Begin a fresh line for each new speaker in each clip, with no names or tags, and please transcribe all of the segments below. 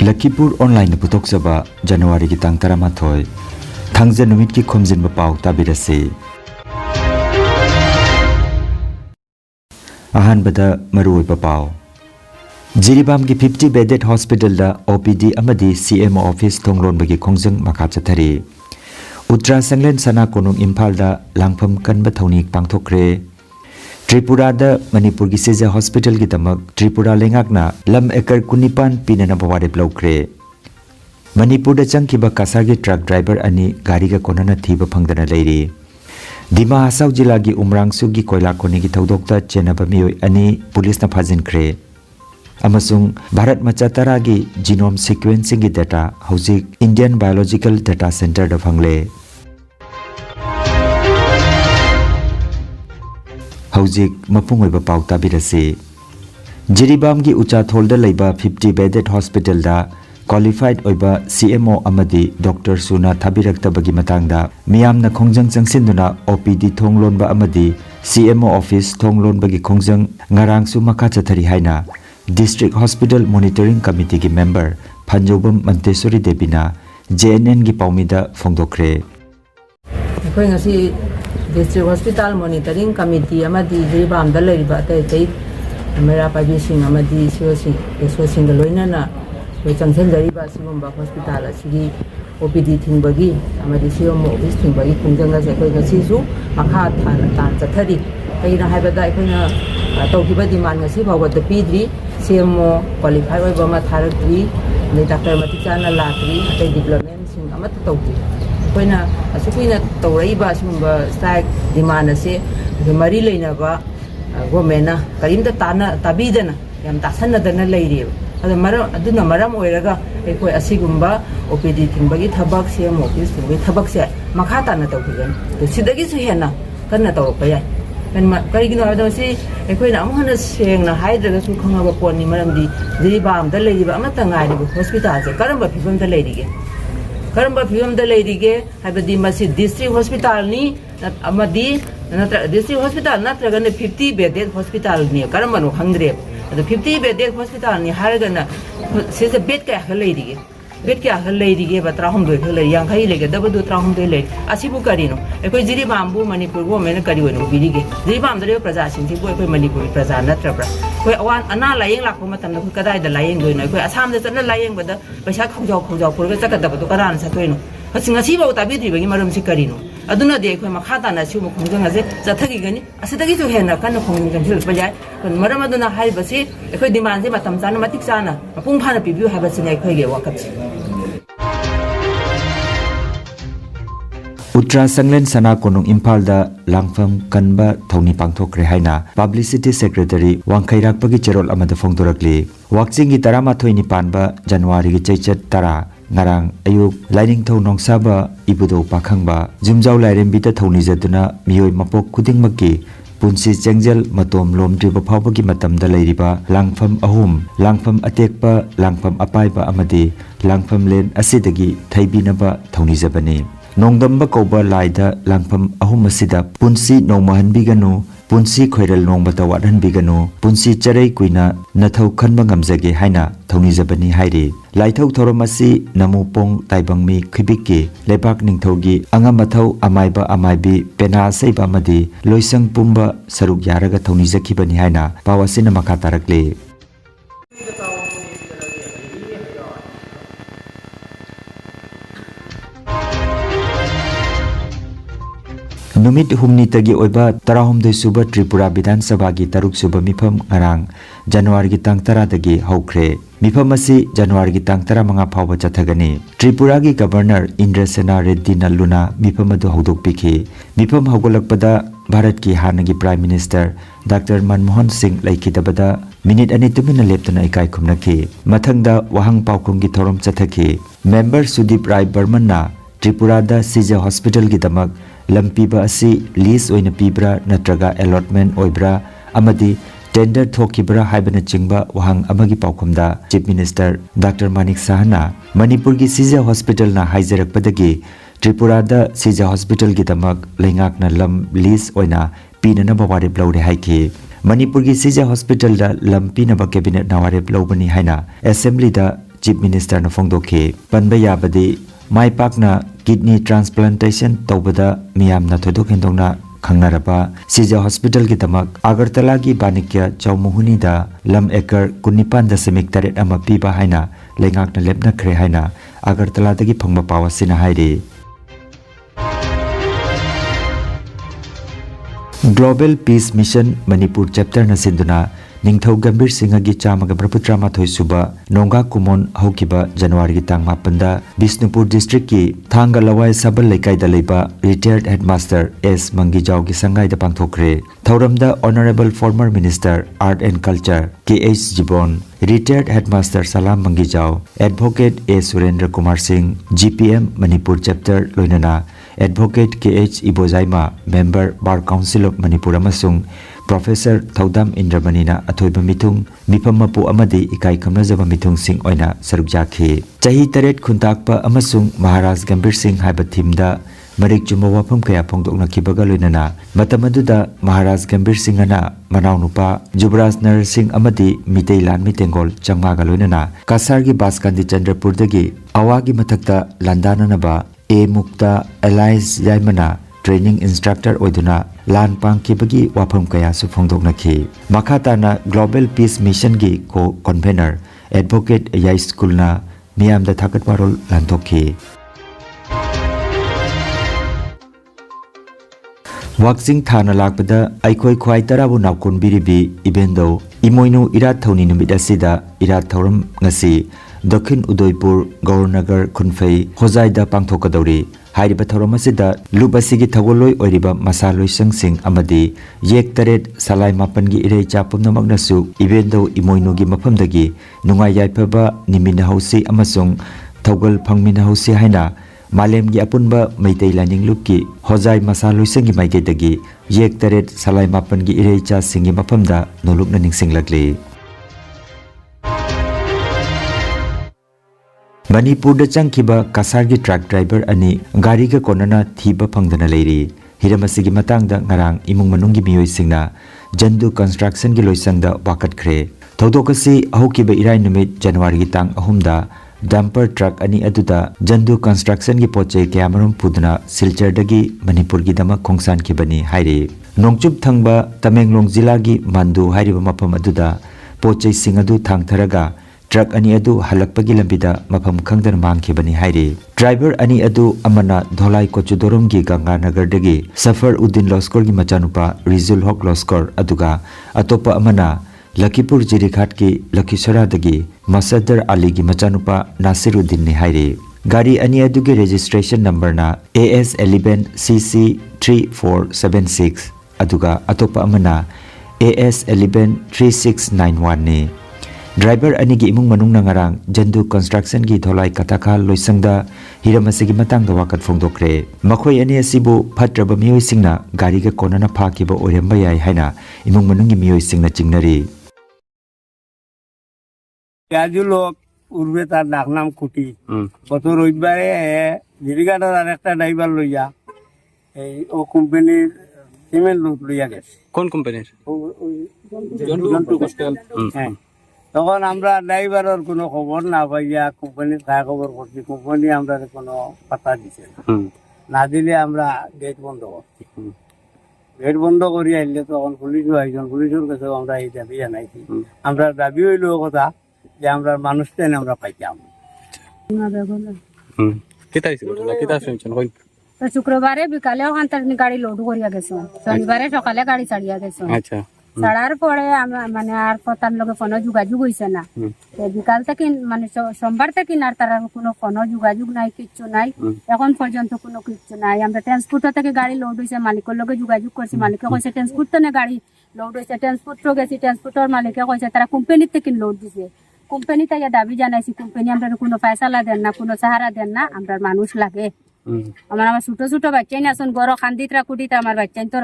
Lakhipuronline putoksaba January ki tang taramathoi thangja numit ki Khomjinba Pao tabirasi ahanbada maruoiba pao Jiribam ki 50 bedded hospital da OPD amadi CMO office thonglon bagi khongjang makha chathari Uttra Sanglen sana konung Imphal da langpham kanba thoni pangthokre Tripura da Manipur ki Seja hospital ki tamak Tripura lengakna lam ekar kunipan pinana bawade blokre Manipur da changkiba kasar ki truck driver ani gari ga konana thiba phangdana leiri Dima Hasau jila gi umrangsu gi koila koni gi thodokta chenaba miyoi ani police na phajinkre amasung Bharat macha tara gi genome sequencing gi data hojik Indian Biological Data Center da phangle Hojik mapungoi pau tabirasi Jiribam gi ucha tholda leiba 50 bedded hospital da qualified oiba CMO amadi Dr. Suna thabirakta bagi matangda miyamna khongjang changsinduna OPD thonglonba amadi CMO office thonglon bagi khongjang ngarangsu makha chathari haina District Hospital Monitoring Committee ki member Phanjobam Mantesori Debina JNN gi paumida phongdokre
Koi ngasi District Hospital Monitoring Committee amadi Jiribam da leiba tai mera pabising amadi sosin da loinana Changsen Jariba Sigumba Hospital Sigi OPD Tingbagi amadi CMO office Tingbagi khongjanga se koi ngasi su makha tan chathari kaina haibada koina tawkiba demand ngasi bawa da pidri CMO qualify oiba ma tharakri le doctor matikana latri atai development sing amat tawki koina asukina tawraiba sumba strike demand ase mari leina ba government karimda tana tabidana yam tasanadana leiri aduna maram oiraga ekoi asigumba OPD tingbagi thabak CMO office tingbagi thabak se makha tana tawkigan to sidagi su hena kanna tawpa yai kan karigino ado si ekoi na amhana sengna haidraga su khangaba ponni maramdi Jiribam da leiriba amata ngari hospital se karamba phibam da leirige habadi masi district hospital ni amadi district hospital natraga ne 50 bedded hospital ni karamba no khangre the 50 bedded hospital ni haragana se bed ka leirige ba trahum do yang khai lege da badu trahum do le asibu karino ekoi Jiribam bu Manipur go mena kari wono birige Jiribam da praja sing bo ekoi Manipur praja natrabra koi awan ana layeng lakko matam na kadai da layeng do no ekoi asam da chana layeng ba da paisa khojau pur ga chakada ba do karan sa toino ngasi ba tabi dri bagi maram si karino aduna de ekoi makhata na siu khongjanga se chathagi gani asidagi su hena kan khongjang jil pajai maram aduna hai basi ekoi demand se matam chana matik chana pung phana pibiu ha basi ekoi ge wakat Uttra Sanglen sana konung Imphal da langpham kanba thoni pangthokre haina Publicity Secretary Wangkhairak pagi cherol amada phongdorakli wakching gi tarama thoini panba January gi chaichat tara ngarang ayuk lining thau nongsaba ibudo pakhangba jumjau lairembi ta thoni jaduna miyoi mapok khudingmakki punsi chengjal matom lomdriba phawbagi matamda leiriba langpham ahum langpham atekpa langpham apaiba amadi langpham len asidagi thaibinaba thoni jabani Nongdamba kauba laida langpham ahum asida punsi nongmahan biganu punsi khoiral nongba tawathan biganu punsi charai kuina nathau khanba ngamjage haina thoni jabani hairi laithau thoramasi namupong taibangmi khibikki lebak ningthogi angamathau amaiba amaibi pena seiba madi loisang pumba saruk yaraga thoni jakhibani haina pawasina makha tarakle Numit humni tagi oiba tarahumdoi suba Tripura Bidhan Sabha gi taruk suba mifam ngarang January gi tang tara dagi haukre mifam asi January gi tang tara manga phawba chathagani Tripura gi Governor Indrasena Reddy Nalluna mifam adu hodok pikhi mifam hogolakpada Bharat ki hanagi Prime Minister Dr. Manmohan Singh laikidabada minute ani tumina leptuna ikai khumnaki mathangda wahang paukum gi thorom chathaki member Sudip Rai Burman na Tripura da Seja hospital gi damak lampiba asi lease oina pibra natraga allotment oibra amadi tender thokibra haibana chingba wahang amagi paukhumda Chief Minister Dr. Manik Sahana Manipur gi Seja hospital na haijarakpadagi Tripura da Seja hospital gi damak lengak na lam lease oina pinana bawari blawre haiki Manipur ki Seja hospital da lampi na ba cabinet naware blawbani haina assembly da
chief minister न फोंदोखी पनबा याबदी माई पाकना kidney transplantation तौबदा मियाम न थोदोक हेंदोंना खंगनारबा सीजा hospital की तमक अगरतला की बानिक्य चौमुहुनीदा lump एकर 19.8 अमा पीबा हाइना लेंगाकना लेपनखरे हाइना अगरतलादगी फंगबा पावसिना हाइरे global peace mission Manipur chapter न सिंधुना निंगथौ गंभीर सिंहगी चामग ब्रपुत्रा सुबा नोंगा कुमोन हौकिबा जनवरी की तांग मापंदा बिष्णुपुर डिस्ट्रिक्ट की थांगा लवाई सबल लेकाइदा लेबा रिटायर्ड हेडमास्टर एस मंगीजाव की संगाइदा पांगथोखरे थौरमदा honourable former minister art and culture K H Jibon retired headmaster Salam Mangijao advocate A Surendra Kumar Singh GPM Manipur chapter लोइनना advocate K H Ibojaima member bar council of Manipur अमसुंग प्रोफेसर थौदाम इंद्रमणिना अथोइबा मिथुंग मिफम मपु अमदी इकाई खमनजबा मिथुंग सिंह ओइना सरुक जाखी चाही तरेट खुंताकपा अमसुंग महाराज गंभीर सिंह हाइबा थीमदा मरिक जुम्बा वाफम कया फोंदोकनाखिबगा लोइनना मतम अदुदा महाराज गंभीर सिंहना मनाउनुपा जुबराज नर सिंह अमदी मितै लानमी तेंगोल चंगमागा लोइनना कासारगी बासकांदी चंद्रपुरदगी अवागी मथक्ता लांदाननबा ए मुक्ता एलाइज याइमना ट्रेनिंग इंस्ट्रक्टर ओइदुना लान पांगखिबगी वाफम कया सु फोंदोकनाखि मखाताना ग्लोबल पीस मिशन की को कन्वेनर एडवोकेट याई स्कूलना मियामदा थाकटवारोल लांथोखि वाक्सिंग थाना लाकपदा आइखोई ख्वाई तराबु नावकोनबिरिबी इबेंदो इमोइनु इरात थौनी नुमित असिदा इरात थौरम ngasi दक्षिण उदयपुर गौरनगर खुनफई होजाइदा पांगथोकदौरी हाइरिबा थौरम असिदा लुब असिगी थगोलोय ओइरिबा मसा लोइसंगसिंग अमदी येक तरेट सलाइ मापनगी इरei चापुमनमगनसु इबेंदो इमोइनुगी मफमदगी नुंगाइ याइफबा निमिनहौसी अमसुंग थौगल फंगमिनहौसी हाइना मालेमगी अपुनबा मैतै लाइनिंगलुपकी होजाइ मसा लोइसंगी माइकेदगी येक तरेट सलाइ मापनगी इरei चा सिंगी मफमदा नोलुकना निंगसिंगलगली मणिपुर चंखिबा कासारगी ट्रक ड्राइवर अनि गाड़ी का कोनना थीबा फंगदना लेरी हिरमसिगी मतंगदा ngarang imung manunggi miyoisingna जंदू कंस्ट्रक्शन की लोइसंगदा वाकटखरे थौदोकसी अहुकिबा इराय नुमित जनवरी की तांग अहुमदा डंपर ट्रक अनि अदुदा जंदू कंस्ट्रक्शन की पोचे क्यामरुम पुदना सिलचरदगी मणिपुर की दमा खोंगसान की बनी हाइरे नोंगचुप थंगबा तमेंगलोंग जिला की मांदू हाइरिबा मफम अदुदा पोचे सिंगदु थांगथरगा ट्रक अनि अदु हलकपगी लंबिदा मफम खंगदन मांगखिबनी हाइरे ड्राइवर अनि अदु अमना धोलाई कोचुदोरम की गंगानगरदगी सफर उद्दीन लस्कर की मचानुपा रिजुल हक लस्कर अदुगा अतोपा अमना लखीपुर जिरीघाट की लखीसरादगी मसदर अली की मचानुपा नासिरुद्दीन ने हाइरे गाड़ी अनि अदुगे रजिस्ट्रेशन नंबर ना AS11CC3476 अदुगा अतोपा अमना AS113691 ने ड्राइवर अनि की इमुंग मनुंग नंगरांग जंदू कंस्ट्रक्शन की धोलाई कथाखा लोइसंगदा हिरमसिगी मतंगदा वाकत फोंदोक्रे मखोय अनि असिबु फत्रब मियोइसिंगना गाड़ी के कोनना फाकिबो ओरेंबा याय हाइना इमुंग मनुंग की मियोइसिंगना चिंगनरी
याजु लोक उर्वे तार डाकनाम कुटी गत रविबारे जिरिगाटार आरेकटा ड्राइवर लइया এই ও কোম্পানির সিমেন্ট লোড লইয়া গেছে
কোন কোম্পানির
জন্টু কস্টেল হ্যাঁ তখন আমরা ড্রাইভারের কোনো খবর না পাইয়া কোম্পানির খা খবর করছি কোম্পানি আমরা কোনো পাতা দিছে না দিলে আমরা গেট বন্ধ করছি গেট বন্ধ করি আইলে তখন পুলিশও আইজন পুলিশের কাছেও আমরা এই দাবি জানাইছি আমরা দাবি হইল কথা যে আমরা মানুষকে আমরা পাইতাম
কেতা হইছে ঘটনা কেতা শুনছেন কই
তো শুক্রবারে বিকালে ওখান থেকে গাড়ি লোড করিয়া গেছে শনিবারে সকালে গাড়ি ছাড়িয়া গেছে
আচ্ছা
ছাড়ার পরে মানে আর তার লগে ফোনে যোগাযোগ হয়েছে না বিকাল থেকে মানে সোমবার থেকে আর তার কোনো ফোনে যোগাযোগ নাই কিচ্ছু নাই এখন পর্যন্ত কোনো কিচ্ছু নাই আমরা ট্রান্সপোর্টার থেকে গাড়ি লোড হয়েছে মালিকের লগে যোগাযোগ করছি মালিকে কইছে ট্রান্সপোর্ট তো না গাড়ি লোড হয়েছে ট্রান্সপোর্টও গেছি ট্রান্সপোর্টার মালিকে কইছে তারা কোম্পানির থেকে লোড দিছে কোম্পানি থেকে দাবি জানাইছি কোম্পানি আমরা কোনো ফয়সালা দেন না কোনো সাহারা দেন না আমরা মানুষ লাগে আমার ছোট ছোট বাচ্চাই না আসুন গড় খান্দিতরা কুটিতে আমার বাচ্চাই তোর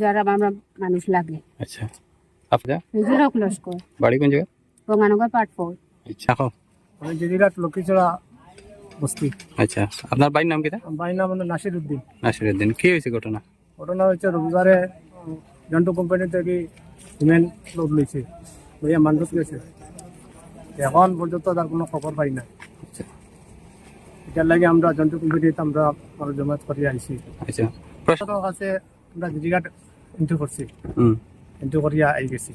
যারা আমরা মানুষ লাগে
আচ্ছা আপনার
নিজের হোক লস্কর
বাড়ি কোন জায়গা
গঙ্গানগর পার্ট 4
আচ্ছা
আমি জিরিঘাট লক্ষ্মীছড়া বস্তি
আচ্ছা আপনার বাড়ির নাম কি
বাড়ির নাম হলো নাসিরউদ্দিন
নাসিরউদ্দিন কি হয়েছে ঘটনা
ঘটনা হচ্ছে রবিবারে জন্টু কোম্পানি থেকে সিমেন্ট লোড লইছে লইয়া মান্ডুস গেছে এখন পর্যন্ত তার কোনো খবর পাই না। এটার লাগে আমরা জন্তু কোম্পানিতে আমরা জমাত করে আইছি।
আচ্ছা
প্রশাসনের কাছে আমরা জিজ্ঞাসা ইন্টু করছি, ইন্টু করিয়া আই গেছি।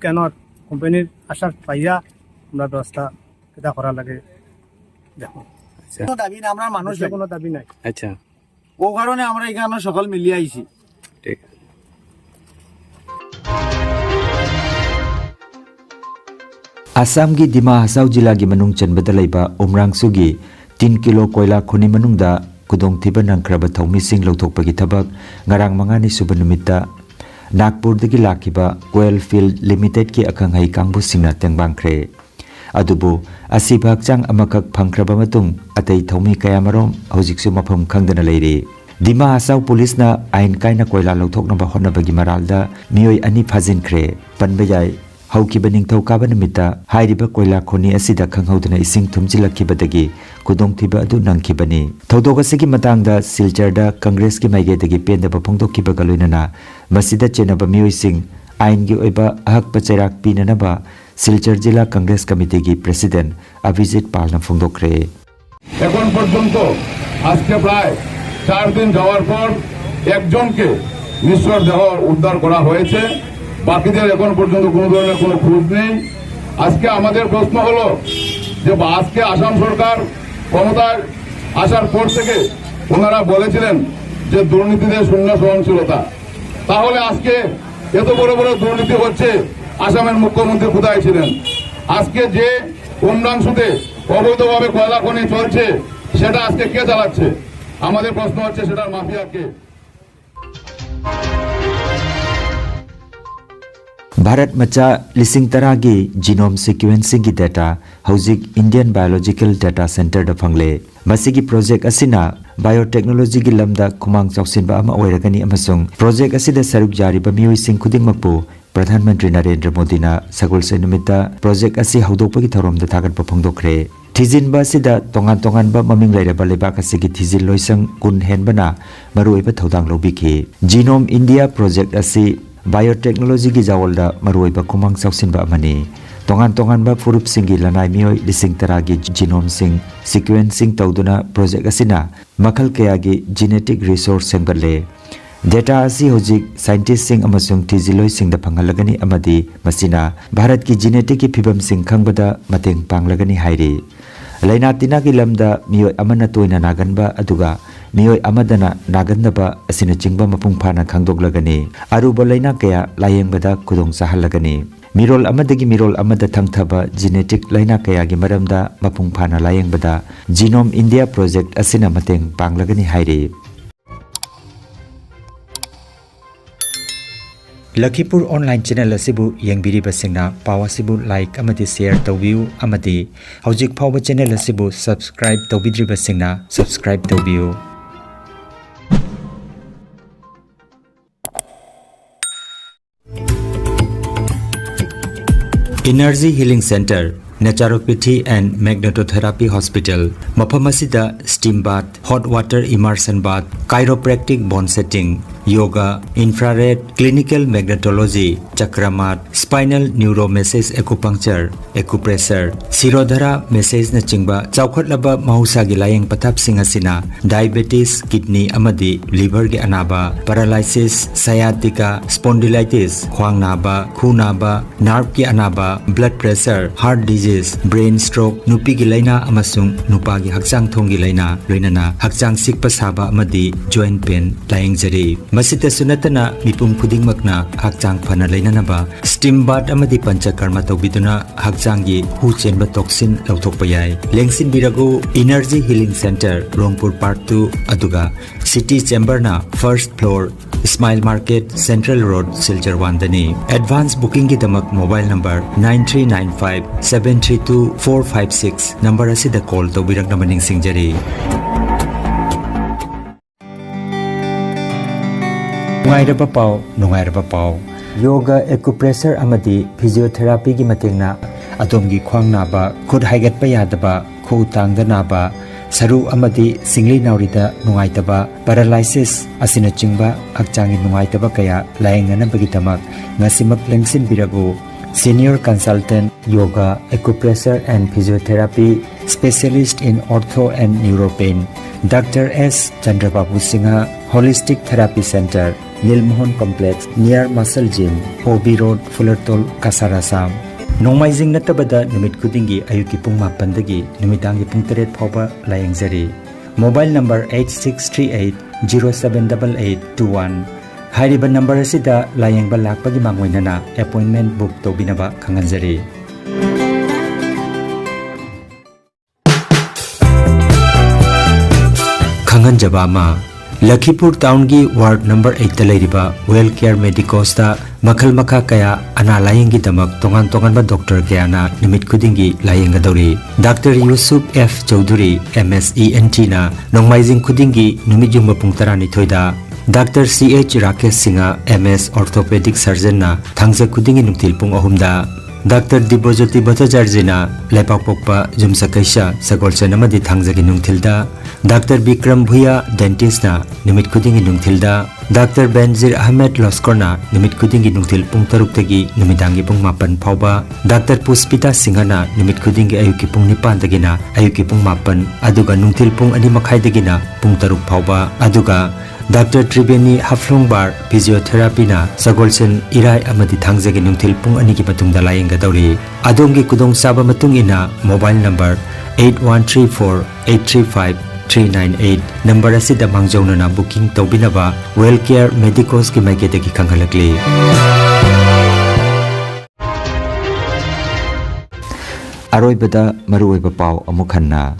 কেন কোম্পানির আসার পাইয়া আমরা ব্যবস্থা কেটা করা লাগে দেখো। কোনো দাবি না, আমরা মানুষের কোনো দাবি নাই।
আচ্ছা
ও কারণে আমরা এখানে সকল মিলিয়ে আইছি।
ঠিক
आसाम की दिमा हसाउ जिला की मनुंग चनबदा लेबा उमरांगसु की 3 किलो कोयला खुनी मनुंगदा कुदोंग थिबा नंख्रबा थौमिसिंग लौथोकपगी थबक ngarang mangani suba numitta Nagpur दगी लाखिबा कोयल फील्ड लिमिटेड की अखंगहै कांगबु सिंगना तेंगबांख्रे अदुबु असिबा हक्चांग अमखक फंख्रबा मतुंग अतै थौमी कयामरोम हौजिकसु मफम खंगदना लेरे दिमा हसाउ पुलिस ना आइन कायना कोयला लौथोकनबा होनबगी मरालदा मियोय अनि फाजिनख्रे पनबेजाय हौकिबा निंगथौ काबा नमिता हाइरिबा कोयला खोनी असिदा खंगहौदना इसिंग थुमजिलखिबदगी कुदोंथिबा अदु नंखिबनी थौदोगसगी मतंगदा सिलचरदा कांग्रेस की माइगेदगी पेंदबा फोंदोखिबगा लोइनना मसिदा चेनबा मियोइसिंग आइनगी ओइबा अहकपा चैराक पिननबा सिलचर जिला कांग्रेस कमिटी की प्रेसिडेंट अभिजित पालना फोंदोखरे
এখন পর্যন্ত আজকে প্রায় 4 দিন যাওয়ার পর একজনকে নিঃস্ব দেহ উদ্ধার করা হয়েছে, বাকিদের এখন পর্যন্ত কোনো ধরনের কোনো খোঁজ নেই। আজকে আমাদের প্রশ্ন হলো যে আজকে আসাম সরকার ক্ষমতায় আসার পর থেকে ওনারা বলেছিলেন যে দুর্নীতিতে শূন্য সহনশীলতা, তাহলে আজকে এত বড় বড় দুর্নীতি হচ্ছে, আসামের মুখ্যমন্ত্রী কোথায় ছিলেন? আজকে যে উমরাংশুতে অবৈধভাবে কয়লা খনি চলছে সেটা আজকে কে চালাচ্ছে? আমাদের প্রশ্ন হচ্ছে সেটার মাফিয়া কে?
भारत मचा लिसिंग तरा की जीनोम सीक्वेंसिंग की डेटा हौजिक इंडियन बायोलॉजिकल डेटा सेंटर द फंगले मसिगी प्रोजेक्ट असिना बायोटेक्नोलॉजी की लमदा खुमांग चौसिनबा अमा ओइरगनी अमसुंग प्रोजेक्ट असिदा सरुक जारिबा मियोइसिंग खुदिंगमकपु प्रधानमंत्री नरेंद्र मोदी ना सगुलसे निमित्ता प्रोजेक्ट असि हौदोकपगी थौरमदा थागतपा फोंदोखरे थिजिनबा सिदा तोंगान तोंगानबा ममिंग लैरबा लेबाक असिगी थिजिन लोइसंग कुन हेनबना मरुइबा थौदांग लौबिखि जीनोम इंडिया प्रोजेक्ट असि बायोटेक्नोलॉजी की जावलदा मरुइबा खुमांग चौसिनबा अमनि तोंगान तोंगानबा फुरुप सिंगी लनाय मियोय लिसिंग तरा की जीनोम सिंग सीक्वेंसिंग तौदुना प्रोजेक्ट असिना मखल कया की जेनेटिक रिसोर्स सेंगले डेटा असी होजिक साइंटिस्ट सिंग अमसुंग थिजिलोय सिंगदा फंगलगनी अमदी मसिना भारत की जेनेटिक की फिबम सिंग खंगबदा मतेंग पांगलगनी हाइरि लैना तिना की लमदा मियोय अमना तोयना नागनबा अदुगा मियोय अमदना नागनबा असिना चिंगबा मपुंग फाना खंगदोगलगनी अरुबा लैना कया लायेंगबदा खुदोंग चाहलगनी मिरोल अमदगी मिरोल अमदा थंगथबा जेनेटिक लैना कया की मरमदा मपुंग फाना लायेंगबदा जीनोम इंडिया प्रोजेक्ट असिना मतेंग पांगलगनी हाइरि लखीपुर ऑनलाइन चैनल असिबु येंबिरिबसिंगना पाव असिबु लाइक अमदि शेयर तौबियु अमदि हौजिक फावबा चैनल असिबु सब्सक्राइब तौबिद्रिबसिंगना सब्सक्राइब तौबियु energy healing centre naturopathy and magnetotherapy hospital मफम असिदा steam bath hot water immersion bath chiropractic bone setting yoga infrared clinical magnetology चक्रमाट spinal neuro massage acupuncture acupressure shirodhara massage न चिंबा चौखटलबा महौसागी लायेंग पथापसिंग असिना डायबिटीज किडनी अमदी लिवर के अनाबा paralysis सयाटिका spondylitis ख्वांग नाबा खु नाबा nerve की अनाबा blood pressure heart disease brain stroke नुपी की लैना अमसुंग नुपा की हक्चांग थोंगी लैना लोइनना हक्चांग सिकपा साबा अमदी जॉइंट पेन लायेंग जरी मसित सुनतना मिपुम खुदिंगमकना हक्चांग फना लैननबा स्टीम बाथ अमदी पंचकर्म तौबिदुना हक्चांगी हु चेनबा टॉक्सिन लौथोकपा याय लेंसिन बिरगु energy healing centre Rongpur part 2 अदुगा सिटी चेंबर ना first floor smile market central road Silchar वांदनी एडवांस बुकिंग की दमक मोबाइल नंबर 9395732456 नंबर असिदा कॉल तौबिरकनबा निंगसिंगजरी नुंगाइरबा पाव योगा एक्यूप्रेशर अमदी फिजियोथेरापी की मतेंगना अदोमगी ख्वांग नाबा खुद हाइगतपा यादबा खु तांगदा नाबा सरू अमदी सिंगली नाउरीदा नुंगाइतबा पैरालाइसिस असिना चिंबा हक्चांगी नुंगाइतबा कया लायेंगनबगी दमक ngasimak lengsin birago Senior Consultant, Yoga, Acupressure and Physiotherapy, Specialist in Ortho and Neuropain, Dr. S. Chandrababu Singha, Holistic Therapy Center, Nilmohon Complex, near Muscle Gym, OB Road, Fullertol, Kasarasam. Nomaizing natabada numit kudingi ayuki pung mapandagi, numitangi pung teret phoba layang zari. Mobile number 8638-078821. Hairiba number asida layang balak pagi mangwainana appointment book to binaba kanganjari. Kanganjaba ma Lakhipur town gi ward number 8 ta leiriba well care medicos ta makhal makha kaya ana layang gi damak tongan tongan ba doctor kaya na nimit kudingi layang gadori. Dr. Yusuf F. Chaudhuri MSENT na nongmaizing kudingi numit yung mapung tarani thoida. Dr. C.H. Rakesh Singha MS Orthopedic Surgeon na thangja kudingi nungtil pung ahumda. Dr. Dibojoti Bhattacharya Lepak Pokpa Jumsa Kaisha Sagolcha Namadi Thangja gi nungtilda. Dr. Bikram Bhuya Dentist na nimit kudingi nungtilda. Dr. Benzir Ahmed Loskor na nimit kudingi nungtil pung taruk tagi numidangi pung mapan phauba. Dr. Puspita Singha na nimit kudingi ayuki pung nipan tagi na ayuki pung mapan aduga nungtil pung ani makhai tagi na pung taruk phauba. Aduga Dr. Tribeni Haflongbar Physiotherapy na Sagolchen Irai amadi Thangjagi nungtil pung ani ki patungda layang gadori. Adomgi kudong saba matung ina mobile number 8134-835-398 number asida mangjongna na booking tawbinaba well care medicos ki maiketagi kanghalakli. Aroibada maruoiba pau amukhanna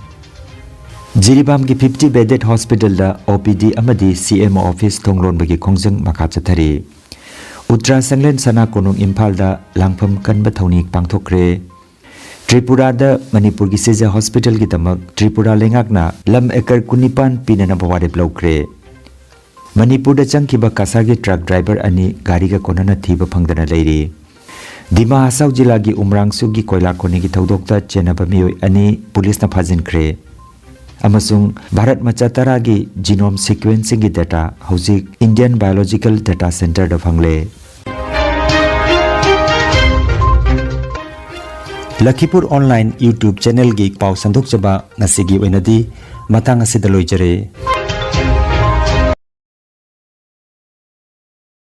Jiribam ki 50 bedded hospital da OPD amadi CMO office thonglon bagi khongjang makha chathari. Uttra Sanglen Sana Konung Imphal da langpham kanba thaunik pangthokre. Tripura da Manipur ki Seja hospital ki damak Tripura lengakna lam ekar kunipan pinana bawade blokre. Manipur da changkiba kasagi truck driver ani gari ga konana thiba phangdana leiri. Dima Hasau jila gi Umrangsu gi koila koni gi thodokta chenaba miyoi ani police na phajinkre. Amasung Bharat Machatara gi genome sequencing gi data hojik Indian Biological Data Center da phangle. Lakhipur online YouTube channel gi pau sandok chaba nasigi oinadi matang asida loijare.